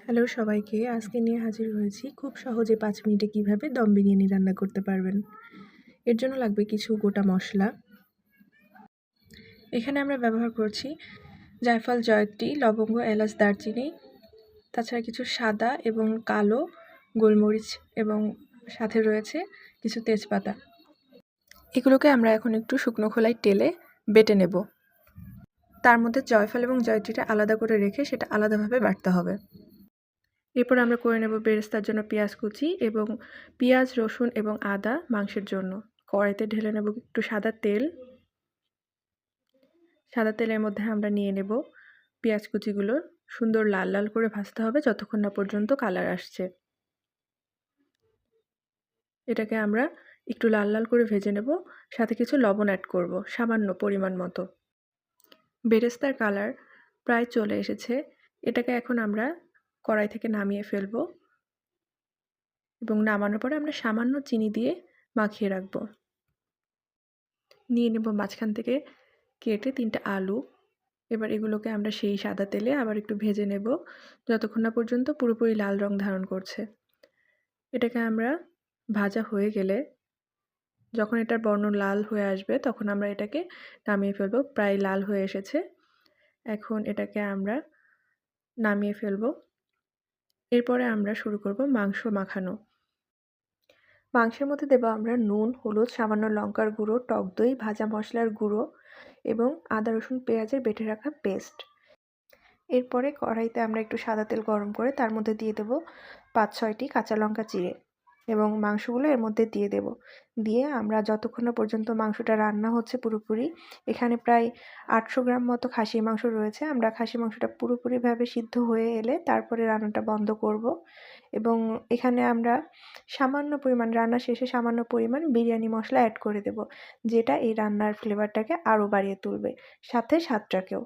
Hello সবাইকে, আজকে নিয়ে হাজির হয়েছি খুব সহজে 5 মিনিটে কিভাবে দম বিরিয়ানি রান্না করতে পারবেন। এর জন্য লাগবে কিছু গোটা মশলা। এখানে আমরা ব্যবহার করছি জায়ফল, জয়ত্রী, লবঙ্গ, এলাচ, দারচিনি, তাছাড়া কিছু সাদা এবং কালো গোলমরিচ এবং সাথে রয়েছে কিছু তেজপাতা। এগুলোকে আমরা এখন একটু শুকনো খোলায় টেলে বেটে নেব। তার মধ্যে জয়ফল এবং জয়ত্রীটা আলাদা করে রেখে সেটা আলাদাভাবে বাটতে হবে। এরপর আমরা করে নেব বেরেস্তার জন্য পেঁয়াজ কুচি এবং পেঁয়াজ, রসুন এবং আদা মাংসের জন্য। কড়াইতে ঢেলে নেব একটু সাদা তেল। সাদা তেলের মধ্যে আমরা নিয়ে নেব পেঁয়াজ কুচিগুলো। সুন্দর লাল লাল করে ভাজতে হবে যতক্ষণ না পর্যন্ত কালার আসছে। এটাকে আমরা একটু লাল লাল করে ভেজে নেব, সাথে কিছু লবণ অ্যাড করব সামান্য পরিমাণ মতো। বেরেস্তার কালার প্রায় চলে এসেছে। এটাকে এখন আমরা কড়াই থেকে নামিয়ে ফেলব এবং নামানোর পরে আমরা সামান্য চিনি দিয়ে মাখিয়ে রাখব। নিয়ে নেব মাঝখান থেকে কেটে 3টে আলু। এবার এগুলোকে আমরা সেই সাদা তেলে আবার একটু ভেজে নেব যতক্ষণ না পর্যন্ত পুরোপুরি লাল রং ধারণ করছে। এটাকে আমরা ভাজা হয়ে গেলে, যখন এটার বর্ণ লাল হয়ে আসবে তখন আমরা এটাকে নামিয়ে ফেলব। প্রায় লাল হয়ে এসেছে। এখন এটাকে আমরা নামিয়ে ফেলব। এরপরে আমরা শুরু করব মাংস মাখানো। মাংসের মধ্যে দেব আমরা নুন, হলুদ, সামান্য লঙ্কার গুঁড়ো, টক দই, ভাজা মশলার গুঁড়ো এবং আদা, রসুন, পেঁয়াজের বেটে রাখা পেস্ট। এরপরে কড়াইতে আমরা একটু সাদা তেল গরম করে তার মধ্যে দিয়ে দেব 5-6টি কাঁচা লঙ্কা চিড়ে এবং মাংসগুলো এর মধ্যে দিয়ে দেব। দিয়ে আমরা যতক্ষণ না পর্যন্ত মাংসটা রান্না হচ্ছে পুরোপুরি, এখানে প্রায় 800 গ্রাম মতো খাসির মাংস রয়েছে। আমরা খাসির মাংসটা পুরোপুরিভাবে সিদ্ধ হয়ে এলে তারপরে রান্নাটা বন্ধ করব এবং এখানে আমরা সামান্য পরিমাণ, রান্না শেষে সামান্য পরিমাণ বিরিয়ানি মশলা অ্যাড করে দেব, যেটা এই রান্নার ফ্লেভারটাকে আরও বাড়িয়ে তুলবে, সাথে স্বাদটাকেও।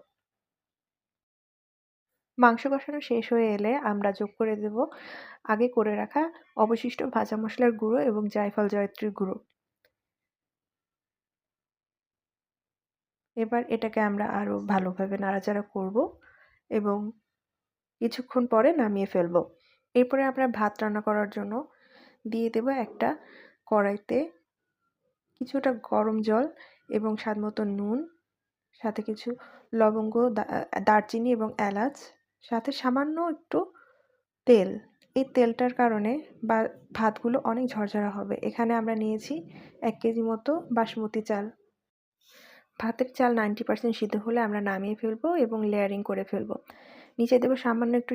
মাংস কষানো শেষ হয়ে এলে আমরা যোগ করে দেব আগে করে রাখা অবশিষ্ট ভাজা মশলার গুঁড়ো এবং জায়ফল, জয়ত্রীর গুঁড়ো। এবার এটাকে আমরা আরও ভালোভাবে নাড়াচাড়া করব এবং কিছুক্ষণ পরে নামিয়ে ফেলব। এরপরে আমরা ভাত রান্না করার জন্য দিয়ে দেব একটা কড়াইতে কিছুটা গরম জল এবং স্বাদমতো নুন, সাথে কিছু লবঙ্গ, দারচিনি এবং এলাচ, সাথে সামান্য একটু তেল। এই তেলটার কারণে ভাতগুলো অনেক ঝরঝরা হবে। এখানে আমরা নিয়েছি 1 কেজি মতো বাসমতি চাল। ভাতের চাল 90% সিদ্ধ হলে আমরা নামিয়ে ফেলবো এবং লেয়ারিং করে ফেলবো। নিচে দেব সামান্য একটু